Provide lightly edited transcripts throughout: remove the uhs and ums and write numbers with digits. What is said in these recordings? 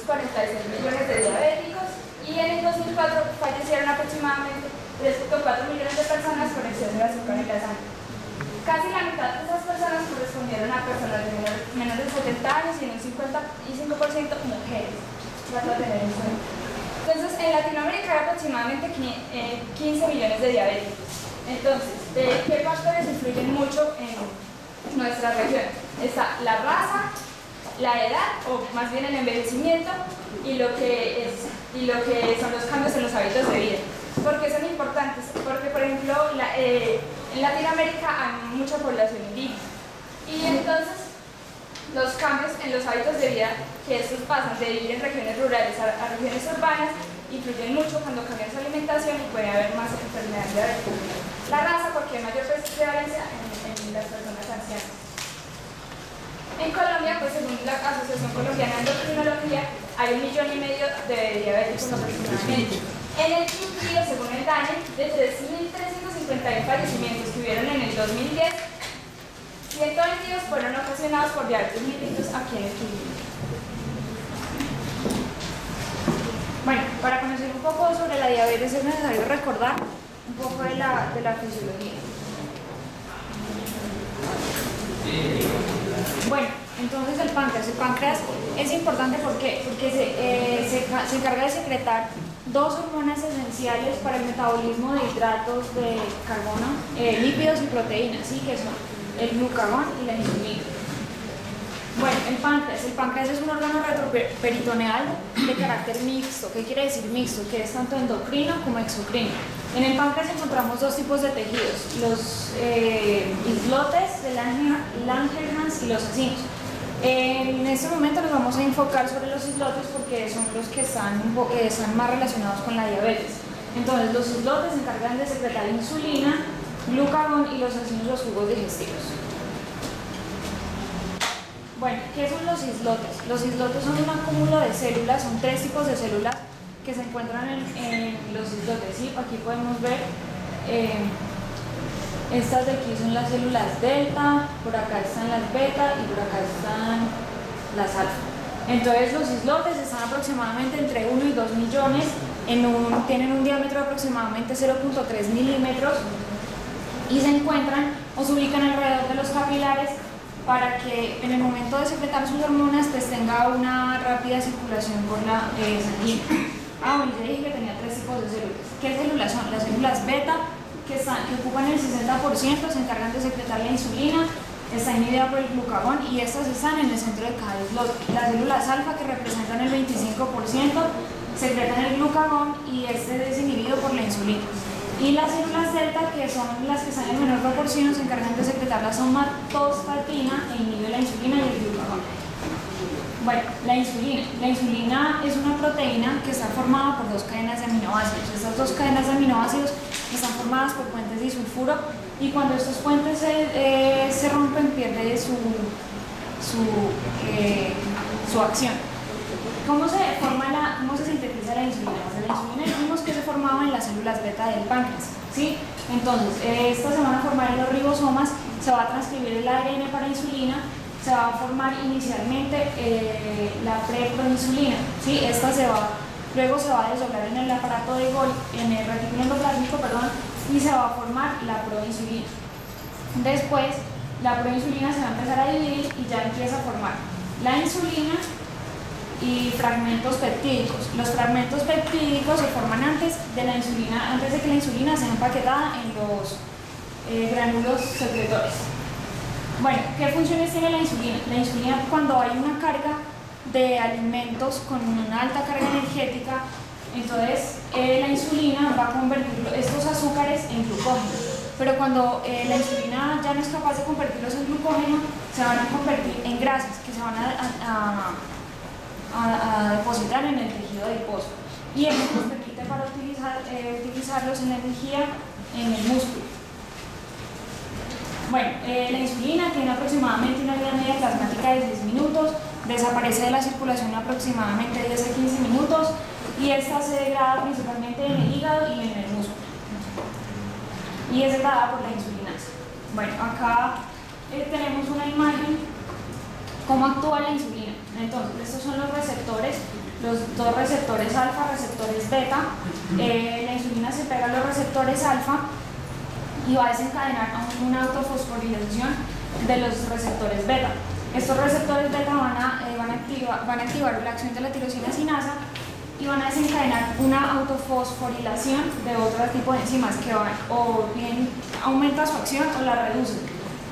246 millones de diabéticos y en el 2004 fallecieron aproximadamente 3.4 millones de personas por exceso de azúcar en la sangre. Casi la mitad de esas personas correspondieron a personas de menos de 70 años y en un 55% mujeres. Trato de tener en cuenta. Entonces, en Latinoamérica hay aproximadamente 15 millones de diabéticos. Entonces, ¿qué factores influyen mucho en nuestra región? Está la raza, la edad, o más bien el envejecimiento, y lo que son los cambios en los hábitos de vida. ¿Por qué son importantes? Porque, por ejemplo, en Latinoamérica hay mucha población indígena. Y entonces, los cambios en los hábitos de vida, que estos pasan de vivir en regiones rurales a regiones urbanas, influyen mucho cuando cambian su alimentación y puede haber más enfermedades diabéticas. La raza, porque hay mayor prevalencia en las personas ancianas. En Colombia, pues según la Asociación Colombiana de Endocrinología, hay 1,5 millones de diabéticos aproximadamente. En el Quindío, según el DANE, de 3.351 fallecimientos que hubieron en el 2010, 122 fueron ocasionados por diabetes mellitus aquí en el Quindío. Bueno, para conocer un poco sobre la diabetes es necesario recordar un poco de la fisiología. Bueno, entonces el páncreas es importante porque se encarga de secretar dos hormonas esenciales para el metabolismo de hidratos de carbono, lípidos y proteínas, ¿sí? Que son el glucagón y la insulina. Bueno, el páncreas es un órgano retroperitoneal de carácter mixto. ¿Qué quiere decir mixto? Que es tanto endocrino como exocrino. En el páncreas encontramos dos tipos de tejidos, los islotes de Langerhans y los acinos. En este momento nos vamos a enfocar sobre los islotes porque son los que están más relacionados con la diabetes. Entonces, los islotes se encargan de secretar insulina, glucagón y los acinos los jugos digestivos. Bueno, ¿qué son los islotes? Los islotes son un acúmulo de células, son 3 tipos de células que se encuentran en los islotes, ¿sí? Aquí podemos ver, estas de aquí son las células delta, por acá están las beta y por acá están las alfa. Entonces los islotes están aproximadamente entre 1 y 2 millones, tienen un diámetro de aproximadamente 0.3 milímetros y se encuentran o se ubican alrededor de los capilares para que en el momento de secretar sus hormonas pues tenga una rápida circulación por la sanguínea. Bueno, ya dije que tenía 3 tipos de células. ¿Qué células son? Las células beta, que ocupan el 60%, se encargan de secretar la insulina, está inhibida por el glucagón y estas están en el centro de cada islote. Las células alfa, que representan el 25%, secretan el glucagón y este es inhibido por la insulina. Y las células delta, que son las que están en menor proporción, se encargan de secretar la somatostatina e inhibe la insulina y el glucagón. Bueno, la insulina es una proteína que está formada por 2 cadenas de aminoácidos. Estas 2 cadenas de aminoácidos están formadas por puentes disulfuro y cuando estos puentes se rompen pierde su acción. ¿Cómo se sintetiza la insulina? La insulina vimos que se formaba en las células beta del páncreas, ¿sí? Entonces, estas se van a formar en los ribosomas, se va a transcribir el ARN para insulina, se va a formar inicialmente la preproinsulina, ¿sí? Esta luego se va a desdoblar en el aparato de Golgi, en el retículo endoplásmico, y se va a formar la proinsulina. Después, la proinsulina se va a empezar a dividir y ya empieza a formar la insulina y fragmentos peptídicos. Los fragmentos peptídicos se forman antes de que la insulina sea empaquetada en los gránulos secretores. Bueno, ¿qué funciones tiene la insulina? La insulina, cuando hay una carga de alimentos con una alta carga energética, entonces la insulina va a convertir estos azúcares en glucógeno. Pero cuando la insulina ya no es capaz de convertirlos en glucógeno, se van a convertir en grasas que se van a depositar en el tejido adiposo. Y eso nos permite para utilizarlos en la energía en el músculo. Bueno, la insulina tiene aproximadamente una vida media plasmática de 6 minutos, desaparece de la circulación aproximadamente 10 a 15 minutos y esta se degrada principalmente en el hígado y en el músculo. Y es degradada por la insulinasa. Bueno, acá tenemos una imagen cómo actúa la insulina. Entonces, estos son los receptores los dos receptores alfa, receptores beta. La insulina se pega a los receptores alfa y va a desencadenar una autofosforilación de los receptores beta. Estos receptores beta van a activar la acción de la tirosina sinasa y van a desencadenar una autofosforilación de otro tipo de enzimas que van o bien aumenta su acción o la reduce.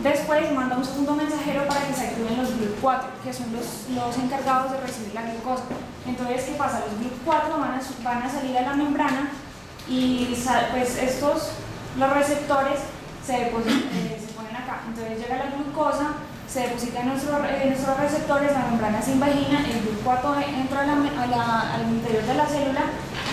Después manda un segundo mensajero para que se activen los GLUT4, que son los encargados de recibir la glucosa. Entonces, ¿qué pasa? Los GLUT4 van a salir a la membrana y pues los receptores se ponen acá. Entonces llega la glucosa, se deposita en nuestros receptores, la membrana se invagina, el GLUT4 entra al interior de la célula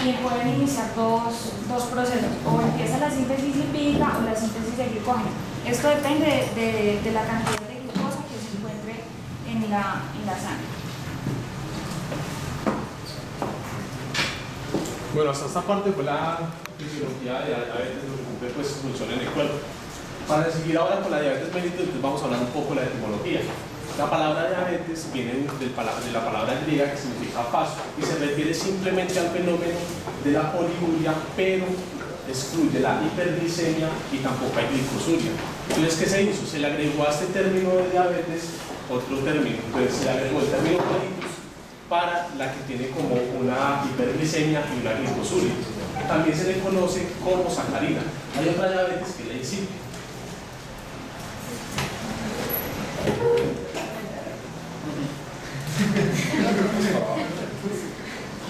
y pueden iniciar dos procesos, o empieza la síntesis lipídica o la síntesis de glucógeno. Esto depende de la cantidad de glucosa que se encuentre en la sangre. Bueno, hasta esta parte fue la fisiología de diabetes, lo que cumple pues su función en el cuerpo. Para seguir ahora con la diabetes mellitus, entonces vamos a hablar un poco de la etimología. La palabra diabetes viene de la palabra griega que significa paso y se refiere simplemente al fenómeno de la poliuria, pero excluye la hiperglicemia y tampoco hay glicosuria. Entonces, ¿qué se hizo? Se le agregó a este término de diabetes otro término. Entonces, se le agregó el término mellitus para la que tiene como una hiperglicemia y una glicosuria. También se le conoce como sacarina. Hay otra diabetes que es la insípida.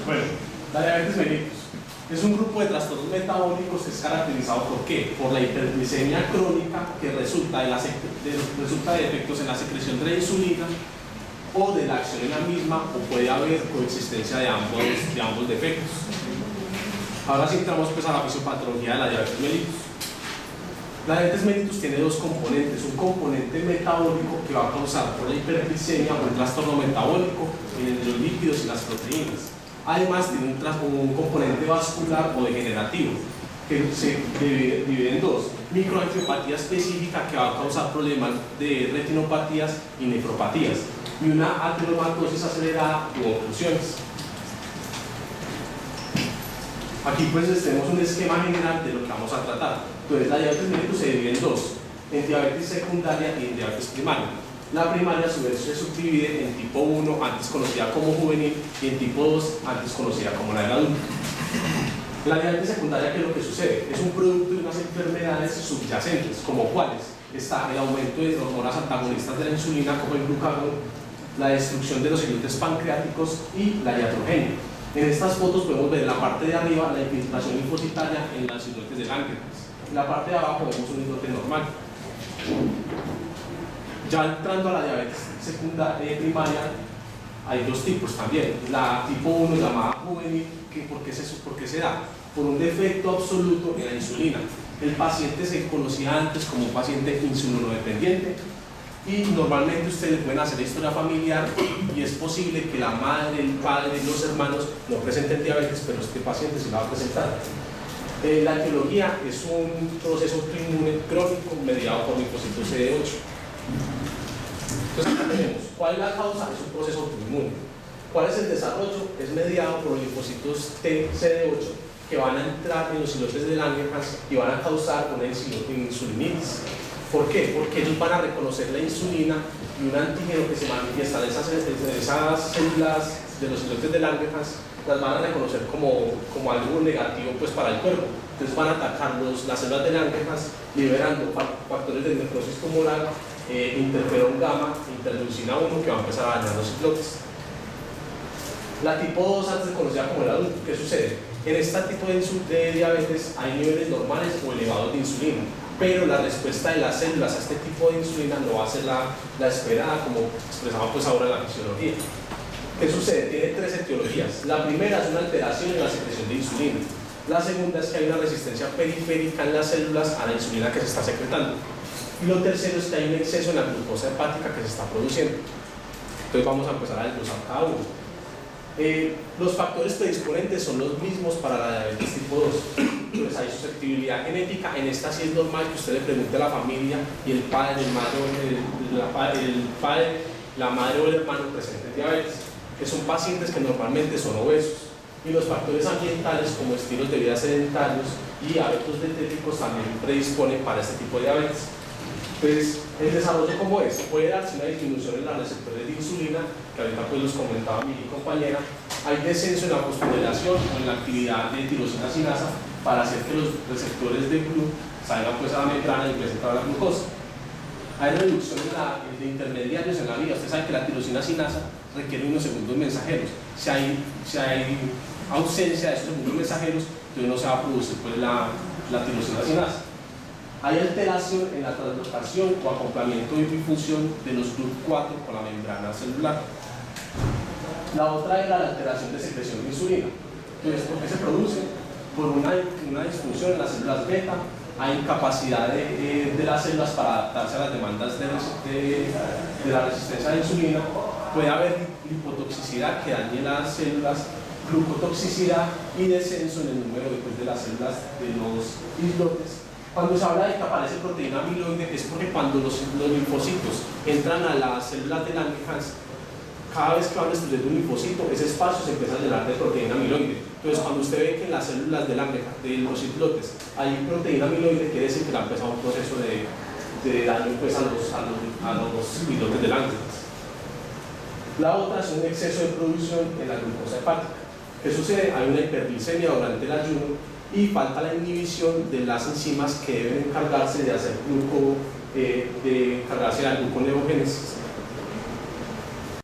Bueno, la diabetes mellitus es un grupo de trastornos metabólicos que es caracterizado ¿por qué? Por la hiperglicemia crónica que resulta de efectos en la secreción de la insulina o de la acción en la misma, o puede haber coexistencia de ambos defectos. Ahora sí entramos pues a la fisiopatología de la diabetes mellitus. La diabetes mellitus tiene dos componentes, un componente metabólico que va a causar por la hiperglicemia o un trastorno metabólico en los lípidos y las proteínas. Además tiene un componente vascular o degenerativo que se divide en dos: microangiopatía específica que va a causar problemas de retinopatías y nefropatías, y una ateromatosis acelerada u oclusiones. Aquí pues tenemos un esquema general de lo que vamos a tratar. Entonces la diabetes mellitus se divide en dos: en diabetes secundaria y en diabetes primaria. La primaria a su vez se subdivide en tipo 1, antes conocida como juvenil, y en tipo 2, antes conocida como la del adulto. La diabetes secundaria, ¿qué es lo que sucede? Es un producto de unas enfermedades subyacentes, como cuáles está el aumento de hormonas antagonistas de la insulina, como el glucagón, la destrucción de los islotes pancreáticos y la iatrogenia. En estas fotos podemos ver en la parte de arriba la infiltración linfocitaria en las islotes de Langerhans. En la parte de abajo vemos un islote normal. Ya entrando a la diabetes secundaria primaria, hay dos tipos también. La tipo 1 llamada juvenil, ¿por qué se da? Por un defecto absoluto en la insulina. El paciente se conocía antes como un paciente insulinodependiente y normalmente ustedes pueden hacer la historia familiar y es posible que la madre, el padre, los hermanos no presenten diabetes, pero este paciente sí la va a presentar. La etiología es un proceso autoinmune crónico mediado por linfocitos CD8. Entonces acá tenemos, ¿cuál es la causa? Es un proceso autoinmune. ¿Cuál es el desarrollo? Es mediado por los linfocitos T CD8 que van a entrar en los islotes de Langerhans y van a causar una insulinitis. ¿Por qué? Porque ellos van a reconocer la insulina y un antígeno que se manifiesta en esas células de los islotes de Langerhans las van a reconocer como algo negativo pues, para el cuerpo. Entonces van a atacar las células de Langerhans liberando factores de necrosis tumoral, interferón gamma, interleucina 1 que va a empezar a dañar los islotes. La tipo 2 antes conocida como el adulto. ¿Qué sucede? En este tipo de diabetes hay niveles normales o elevados de insulina, pero la respuesta de las células a este tipo de insulina no va a ser la esperada, como expresaba pues ahora en la fisiología. ¿Qué sucede? Tiene tres etiologías. La primera es una alteración en la secreción de insulina. La segunda es que hay una resistencia periférica en las células a la insulina que se está secretando. Y lo tercero es que hay un exceso en la glucosa hepática que se está produciendo. Entonces vamos a empezar a desglosar cada uno. Los factores predisponentes son los mismos para la diabetes tipo 2. Entonces hay susceptibilidad genética. En esta sí es normal que usted le pregunte a la familia y el padre, la madre o el hermano presenten diabetes. que son pacientes que normalmente son obesos. Y los factores ambientales como estilos de vida sedentarios y hábitos dietéticos también predisponen para este tipo de diabetes. Entonces, el desarrollo como es, puede darse una disminución en los receptores de insulina, que ahorita pues los comentaba mi compañera, hay descenso en la fosforilación o en la actividad de tirosina sinasa para hacer que los receptores de GLU salgan pues a la membrana y presenten la glucosa. Hay reducción de intermediarios en la vía. Usted sabe que la tirosina sinasa requiere unos segundos mensajeros. Si hay ausencia de esos segundos mensajeros, entonces no se va a producir pues, la tirosina sinasa. Hay alteración en la translocación o acoplamiento y difusión de los GLUT4 con la membrana celular. La otra era la alteración de secreción de insulina. Entonces, ¿por qué se produce? Por una disfunción en las células beta. Hay incapacidad de las células para adaptarse a las demandas de la resistencia a la insulina. Puede haber lipotoxicidad que dañe las células, glucotoxicidad y descenso en el número de las células de los islotes. Cuando se habla de que aparece proteína amiloide es porque cuando los linfocitos entran a las células de Langerhans, cada vez que van destruyendo un linfocito, ese espacio se empieza a llenar de proteína amiloide. Entonces, cuando usted ve que en las células de los islotes hay proteína amiloide, quiere decir que ha empezado un proceso de daño pues, a los islotes de Langerhans. La otra es un exceso de producción en la glucosa hepática. ¿Qué sucede? Hay una hiperglicemia durante el ayuno y falta la inhibición de las enzimas que deben encargarse de hacer de la gluconeogénesis.